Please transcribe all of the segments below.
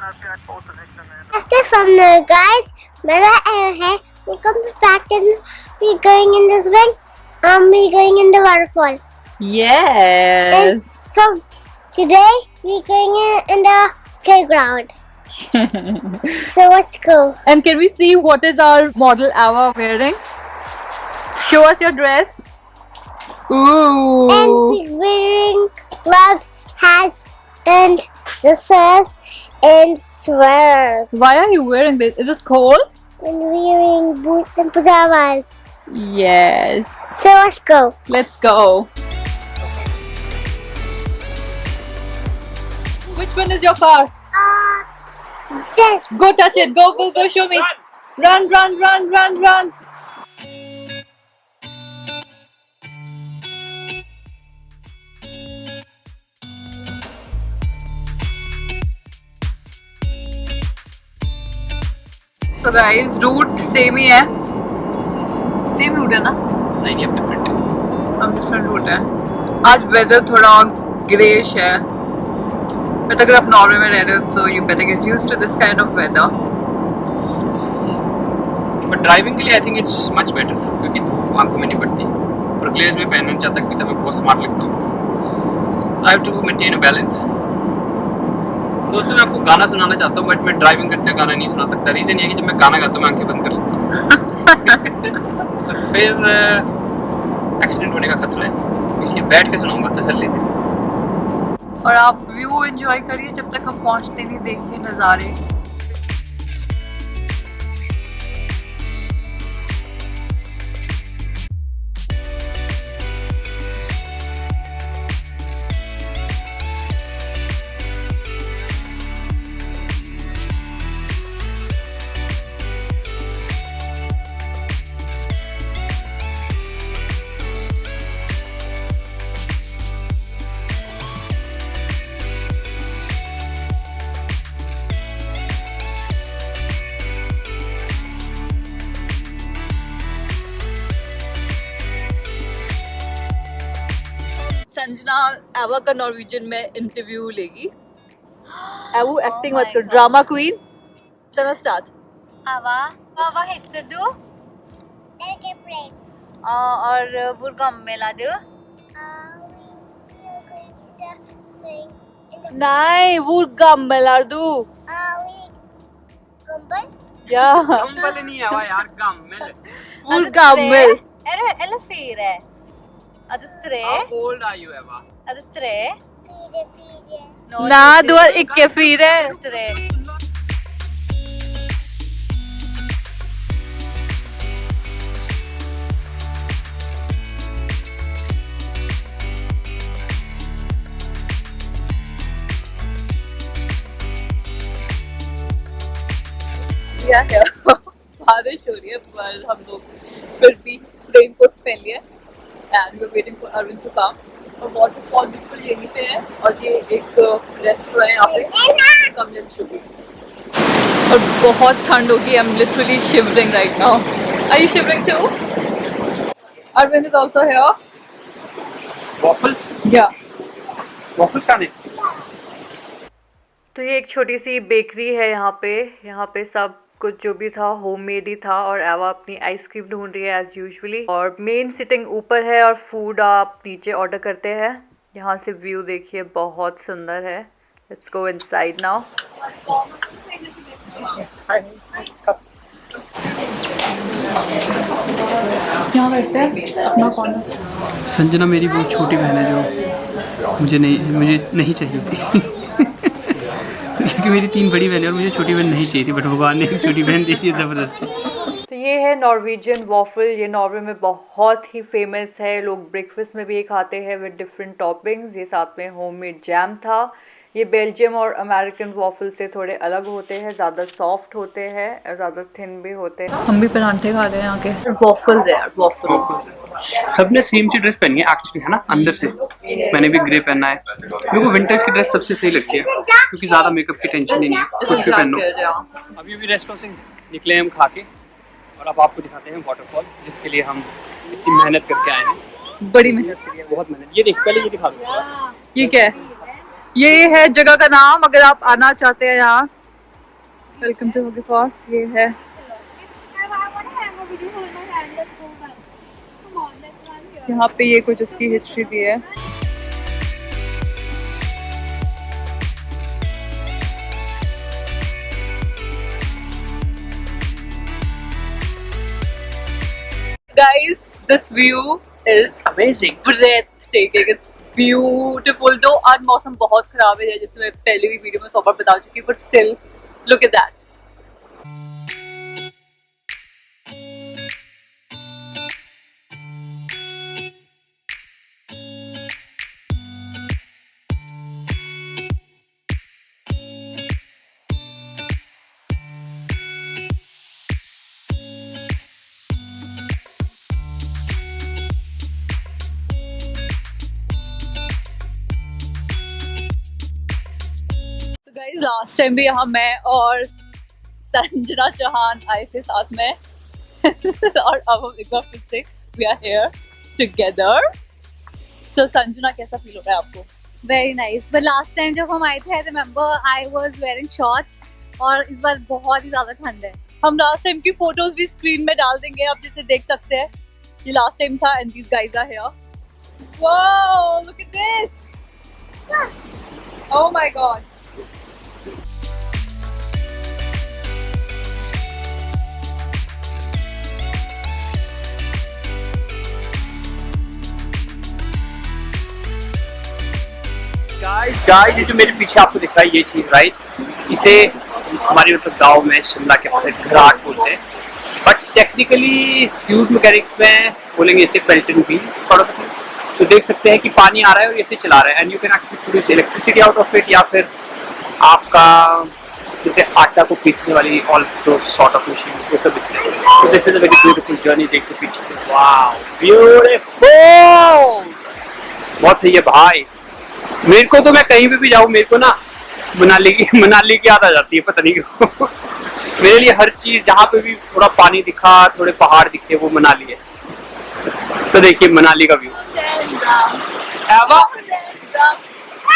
Esther from the guys, Mera है. We come back and we going in this swing. We going in the waterfall. Yes. And so today we going in the playground. So let's go. And can we see what is our model Ava wearing? Show us your dress. Ooh. And we're wearing gloves, hats, and dresses and sweaters. Why are you wearing this? Is it cold? And wearing boots and pajamas. Yes. So let's go. Let's go. Which one is your car? This. Go touch it. Go, go, go. Show me. Run, run, run, run, run. So guys, route same ही है. Same route है ना? नहीं अब different है. अब different root है. आज weather थोड़ा ग्रेश है. बट अगर आप नॉर्वे में रह रहे हो तो you better get used to this kind of weather. But driving के लिए I think it's much better क्योंकि धूप आंखों में नहीं पड़ती और ग्लेज में पहनना चाहता भी तो मैं बहुत स्मार्ट लगता हूँ. I have to maintain a balance. दोस्तों मैं आपको गाना सुनाना चाहता हूँ बट मैं ड्राइविंग करते हुए गाना नहीं सुना सकता. रीज़न ये है कि जब मैं गाना गाता हूँ मैं आंखें बंद कर लेता हूँ. तो फिर एक्सीडेंट होने का खतरा है, इसलिए बैठ के सुनाऊंगा तसल्ली से. और आप व्यू एंजॉय करिए जब तक हम पहुंचते नहीं. देखिए नज़ारे. संजना एवा का नॉर्वेजियन में इंटरव्यू लेगी. एवू एक्टिंग मत कर. Drama queen. चलो start. Hva heter du? Erke Braids. Og hvor gammel er du? We are going to the swing in the. नहीं वो गम्बल आर दू. We gumball. या गम्बल नहीं है यार, गम्बल. वो गम्बल. Eller 4? Er du 3? How old are you, Eva? Er du 3? Fire. ना du er ikke 4. 3. क्या है बारिश हो रही है पर हम लोग फिर भी रेन कोट पहन लिए and we are waiting for Arvind to come. और वाटरफॉल बिल्कुल यहीं पे है और ये एक रेस्टोरेंट है यहाँ पे कमलन शुगर. और बहुत ठंड होगी. I am literally shivering right now. Are you shivering too? Arvind is also here. Waffles? या Waffles खाने? तो ये एक छोटी सी बेकरी है यहाँ पे सब कुछ जो भी था होममेड ही था. और एवा अपनी आइसक्रीम ढूंढ रही है एज यूजुअली. और मेन सिटिंग ऊपर है और फूड आप नीचे ऑर्डर करते हैं. यहाँ से व्यू देखिए बहुत सुंदर है. Let's go inside now. यहाँ बैठते हैं अपना कॉर्नर. संजना मेरी बहुत छोटी बहन है जो मुझे नहीं चाहिए थी. क्योंकि मेरी 3 बड़ी बहन है और मुझे छोटी बहन नहीं चाहिए थी बट भगवान ने एक छोटी बहन दी है ज़बरदस्ती. तो ये है नॉर्वेजियन वॉफल. ये नॉर्वे में बहुत ही फेमस है. लोग ब्रेकफास्ट में भी ये खाते हैं विद डिफरेंट टॉपिंग्स. ये साथ में होममेड जैम था. ये बेल्जियम और अमेरिकन वॉफल से थोड़े अलग होते हैं. ज़्यादा सॉफ्ट होते हैं, ज़्यादा थिन भी होते हैं. हम भी परांठे खा रहे हैं यहाँ के. वॉफल्स है यार, वॉफल्स. सबने सेम सी ड्रेस पहनी है एक्चुअली, है ना. अंदर से मैंने भी ग्रे पहना है. मेरे को विंटर्स की ड्रेस सबसे सही लगती है क्योंकि ज़्यादा मेकअप की टेंशन नहीं है, कुछ भी पहनो. अभी भी रेस्टोरेंट से निकले हम खा के और अब आपको दिखाते हैं वाटरफॉल जिसके लिए हम इतनी मेहनत करके आए हैं. बड़ी मेहनत करी है, बहुत मेहनत. ये देख, पहले ये दिखा दो. ये क्या है? ये है जगह का नाम. अगर आप आना चाहते हैं यहाँ वेलकम टू होगी फॉस। ये है यहाँ पे, ये कुछ उसकी हिस्ट्री दी है। Guys, this view is amazing, breathtaking, it's beautiful. though आज मौसम बहुत खराब है, जैसे मैं पहले भी वीडियो में 100 बार बता चुकी हूँ, but still look at that. Last time भी यहाँ मैं और संजना चौहान आए थे साथ में और अब हम एक बार फिर से we are here together. So Sanjana, कैसा फील हो रहा है आपको? Very nice. But last time जब हम आए थे, I remember I was wearing shorts, और इस बार बहुत ही ज्यादा ठंड है। हम लास्ट टाइम की फोटोज भी स्क्रीन में डाल देंगे, आप जिसे देख सकते हैं। ये लास्ट टाइम था and these guys are here. Wow, look at this, oh my God. Guys, ये जो मेरे पीछे आपको दिख रहा है ये चीज, राइट, इसे हमारे मतलब गांव में शिमला के पास घराट बोलते हैं, बट टेक्निकली फ्यूज मैकेनिक्स में बोलेंगे इसे पेल्टन व्हील सॉर्ट ऑफ। तो देख सकते हैं कि पानी आ रहा है और इसे चला रहा है, and you can actually produce electricity out of it, या फिर आपका जैसे आटा को पीसने वाली ऑल दो सॉर्ट ऑफ मशीन, वो सब इससे। तो this is a very beautiful journey. देखो पीछे, वाओ ब्यूटीफुल, बहुत सही है भाई। मेरे को तो मैं कहीं भी जाऊँ, मेरे को ना मनाली की याद आ जाती है, पता नहीं क्यों। मेरे लिए हर चीज जहाँ पे भी थोड़ा पानी दिखा, थोड़े पहाड़ दिखे, वो मनाली है। तो देखिए मनाली का व्यू।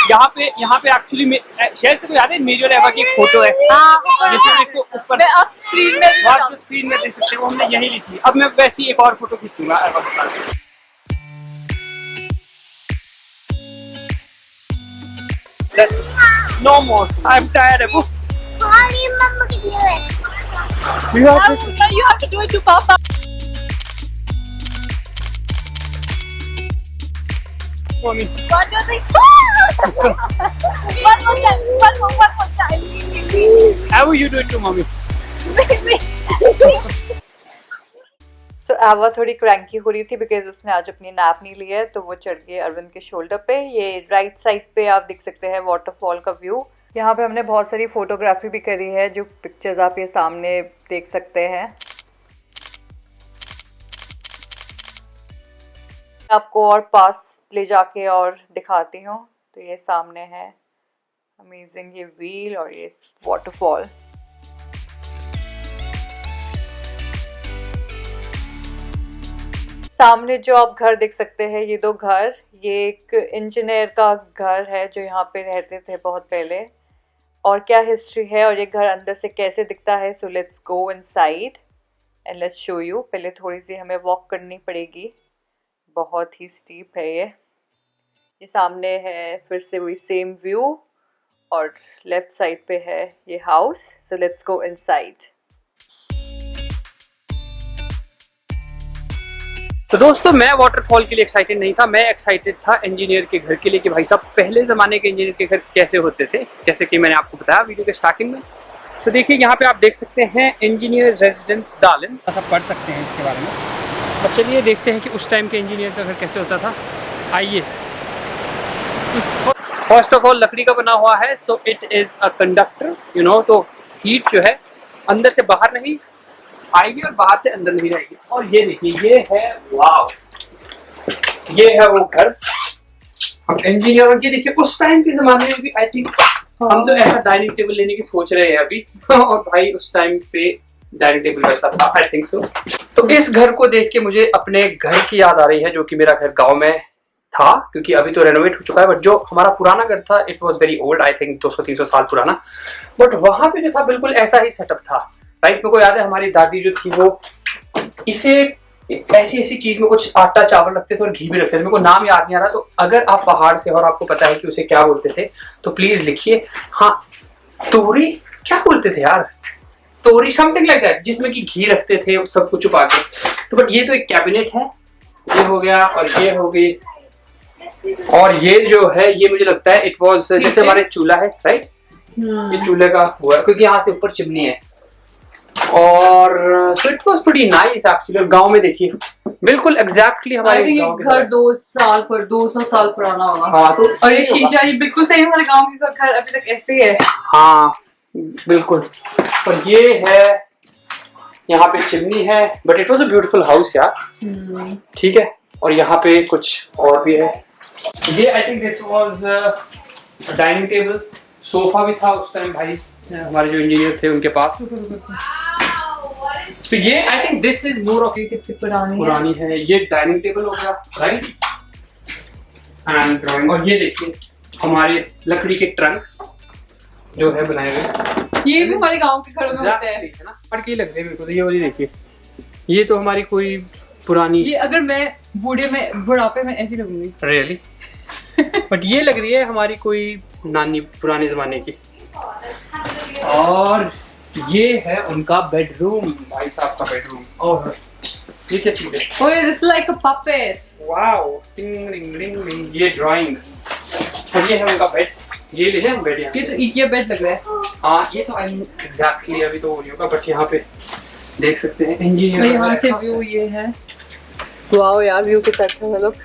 यहाँ पे एक्चुअली शायद से को याद है मेजर एवा की एक फोटो है, जिसमें इसको ऊपर आप स्क्रीन में देख सकते हो, हमने यही ली थी। अब मैं वैसी एक और फोटो खींचूंगा एवा के साथ। No more. I'm tired. Sorry, Mama can do it. You have to do it to Papa. Mommy. One more thing. One more time. How will you do it to Mommy? So आवा थोड़ी cranky हो रही थी because उसने आज अपनी nap नहीं ली है, तो वो चढ़ गई अरविंद के शोल्डर पे। ये राइट साइड पे आप देख सकते हैं वाटरफॉल का व्यू। यहाँ पे हमने बहुत सारी फोटोग्राफी भी करी है, जो पिक्चर्स आप ये सामने देख सकते हैं। आपको और पास ले जाके और दिखाती हूँ। तो ये सामने है अमेजिंग ये व्हील और ये वाटरफॉल। सामने जो आप घर देख सकते हैं, ये दो घर, ये एक इंजीनियर का घर है जो यहाँ पे रहते थे बहुत पहले, और क्या हिस्ट्री है और ये घर अंदर से कैसे दिखता है। So let's go inside and let's show you. पहले थोड़ी सी हमें वॉक करनी पड़ेगी, बहुत ही स्टीप है ये सामने है फिर से वही सेम व्यू, और लेफ्ट साइड पे है ये house. So let's go inside. तो दोस्तों, मैं वाटरफॉल के लिए एक्साइटेड नहीं था, मैं एक्साइटेड था इंजीनियर के घर के लिए कि भाई साहब पहले ज़माने के इंजीनियर के घर कैसे होते थे, जैसे कि मैंने आपको बताया वीडियो के स्टार्टिंग में। तो देखिए यहाँ पे आप देख सकते हैं इंजीनियर रेजिडेंस दालन, ऐसा पढ़ सकते हैं इसके बारे में। अब चलिए देखते हैं कि उस टाइम के इंजीनियर का घर कैसे होता था। आइए। फर्स्ट ऑफ ऑल लकड़ी का बना हुआ है, so it is a conductor, you know. तो हीट जो है अंदर से बाहर नहीं आएगी और बाहर से अंदर नहीं रहेगी। और ये देखिए, ये है, वाव, ये है वो घर। हम इंजीनियर के देखिए उस टाइम के जमाने में भी आई थिंक हम तो ऐसा डाइनिंग टेबल लेने की सोच रहे हैं अभी, और भाई उस टाइम पे डाइनिंग टेबल वैसा था, आई थिंक सो। तो इस घर को देख के मुझे अपने घर की याद आ रही है, जो कि मेरा घर गाँव में था, क्योंकि अभी तो रेनोवेट हो चुका है, बट जो हमारा पुराना घर था it was very old, I think 200-300 साल पुराना, बट वहां पे जो था बिल्कुल ऐसा ही सेटअप था, राइट। मेरे को याद है हमारी दादी जो थी वो इसे ऐसी चीज में कुछ आटा चावल रखते थे और घी भी रखते थे, मेरे को नाम याद नहीं आ रहा, तो अगर आप पहाड़ से और आपको पता है कि उसे क्या बोलते थे तो प्लीज लिखिए। हाँ, तोरी क्या बोलते थे यार, तोरी समथिंग लाइक दैट, जिसमें कि घी रखते थे सब कुछ छुपा के। तो बट ये तो एक कैबिनेट है, ये हो गया और ये हो गई, और ये जो है ये मुझे लगता है इट वाज जैसे हमारे चूल्हा है, राइट। ये चूल्हे का हुआ है क्योंकि यहाँ से ऊपर चिमनी है, और so it was pretty nice actually. और गांव में देखिए बिल्कुल एग्जैक्टली हमारे गांव के घर 200 साल पुराना होगा। हाँ, तो और ये शीशा ये बिल्कुल सही हमारे गांव के घर अभी तक ऐसे ही है। हाँ बिल्कुल। और ये है यहाँ पे चिमनी है, but it was a beautiful house यार, ठीक है। और यहाँ पे कुछ और भी है, ये I think this was dining table, sofa भी था उस टाइम भाई हमारे जो इंजीनियर थे उनके पास। तो ये I think this is more of कितनी पुरानी है। ये डाइनिंग टेबल हो गया, राइट, एंड ड्राइंग। और ये देखिए हमारे लकड़ी के ट्रंक्स जो है बनाए हुए, ये भी हमारे गांव के घरों में होते हैं ना, फट के लग रहे हैं मेरे को। तो ये वाली देखिए, ये तो हमारी कोई पुरानी, ये अगर मैं बुढ़ापे में ऐसी लगूंगी रियली बट ये लग रही है हमारी कोई नानी पुराने जमाने की। और ये है उनका बेडरूम, भाई साहब का बेडरूम। और ये क्या चीज है? ओए this like a puppet, wow, टिंग रिंग रिंग रिंग। ये ड्राइंग, और ये है उनका बेड। ये ले जाए बेड, ये तो इकिया बेड लग रहा है। हाँ, ये तो आई एग्जैक्टली अभी तो नहीं होगा, बट यहाँ पे देख सकते हैं इंजीनियर। यहाँ से व्यू ये है, वाओ यार व्यू कितना अच्छा है, लोग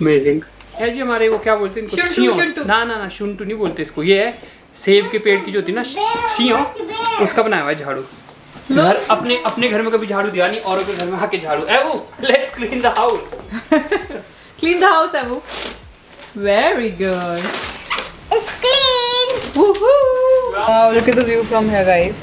अमेजिंग है जी। हमारे वो क्या बोलते हैं इनको, शुंटू। ना शुंटू नहीं बोलते इसको। ये है सेब के पेड़ की जो होती है ना छियो, उसका बनाया हुआ है झाड़ू। घर अपने घर में कभी झाड़ू दिया नहीं, औरों के घर में आके झाड़ू। एवू, let's clean the house. Clean the house एवू, very good, It's clean. wow, look at the view from here guys,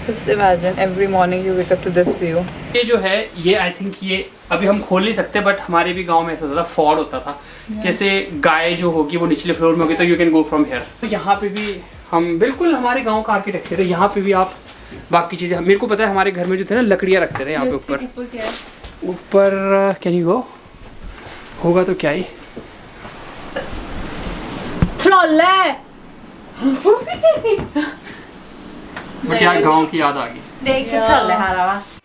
just imagine every morning you wake up to this view। ये जो है ये आई थिंक ये अभी हम खोल नहीं सकते, बट हमारे भी गांव में ऐसा होता था, फॉड होता था। जैसे गाय जो होगी वो निचले फ्लोर में होगी तो you can go from here. तो यहाँ पे भी हम बिल्कुल हमारे गांव का आर्किटेक्चर है। यहाँ पे भी आप बाकी चीजें, मेरे को पता है हमारे घर में जो थे ना लकड़ियाँ रखते थे यहाँ पे ऊपर। कैन यू गो, होगा तो क्या ही मुझे यार गाँव की याद आ गई।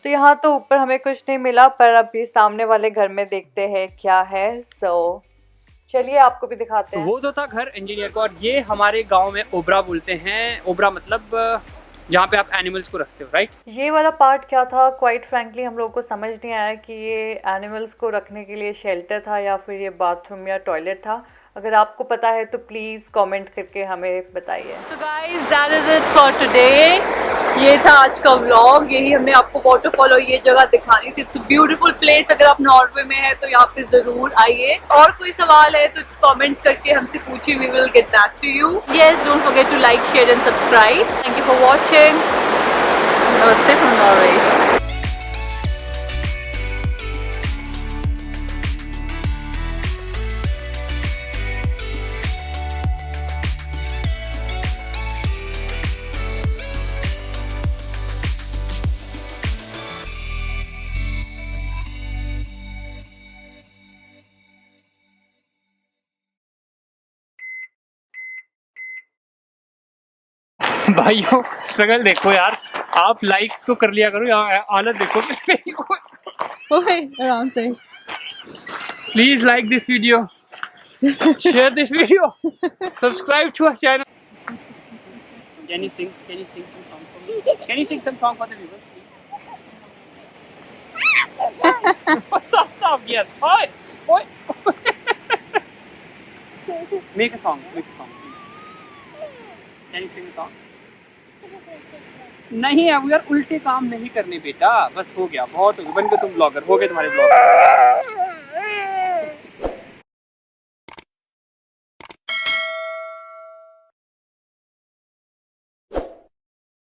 तो यहाँ तो ऊपर हमें कुछ नहीं मिला, पर अभी सामने वाले घर में देखते हैं क्या है। सो चलिए आपको भी दिखाते हैं। वो तो था घर इंजीनियर का, और ये हमारे गांव में ओबरा बोलते हैं। ओबरा मतलब जहाँ पे आप एनिमल्स को रखते हो, राइट। ये वाला पार्ट क्या था, क्वाइट फ्रैंकली हम लोगों को समझ नहीं आया कि ये एनिमल्स को रखने के लिए शेल्टर था या फिर ये बाथरूम या टॉयलेट था। अगर आपको पता है तो प्लीज़ कमेंट करके हमें बताइए। So guys, that is it for today। ये था आज का व्लॉग। यही हमने आपको वाटरफॉल और ये जगह दिखानी थी। It's beautiful place. अगर आप नॉर्वे में है तो यहाँ पे जरूर आइए। और कोई सवाल है तो कमेंट करके हमसे पूछिए, we will get back to you. Yes, don't forget to like, share and subscribe. Thank you for watching. नमस्ते फ्रॉम नॉर्वे। भाइयों स्ट्रगल देखो यार, आप लाइक तो कर लिया करो, यहाँ हालत देखो। आराम से। Please like this video, share this video, subscribe to our channel. Can you sing some song for me? Can you sing some song for the viewers, please? Stop, yes. Oi. Make a song, please. Can you sing a song? नहीं अब यार उल्टे काम नहीं करने बेटा, बस हो गया, बहुत हो गया, बन गए तुम ब्लॉगर, हो गए तुम्हारे ब्लॉगर।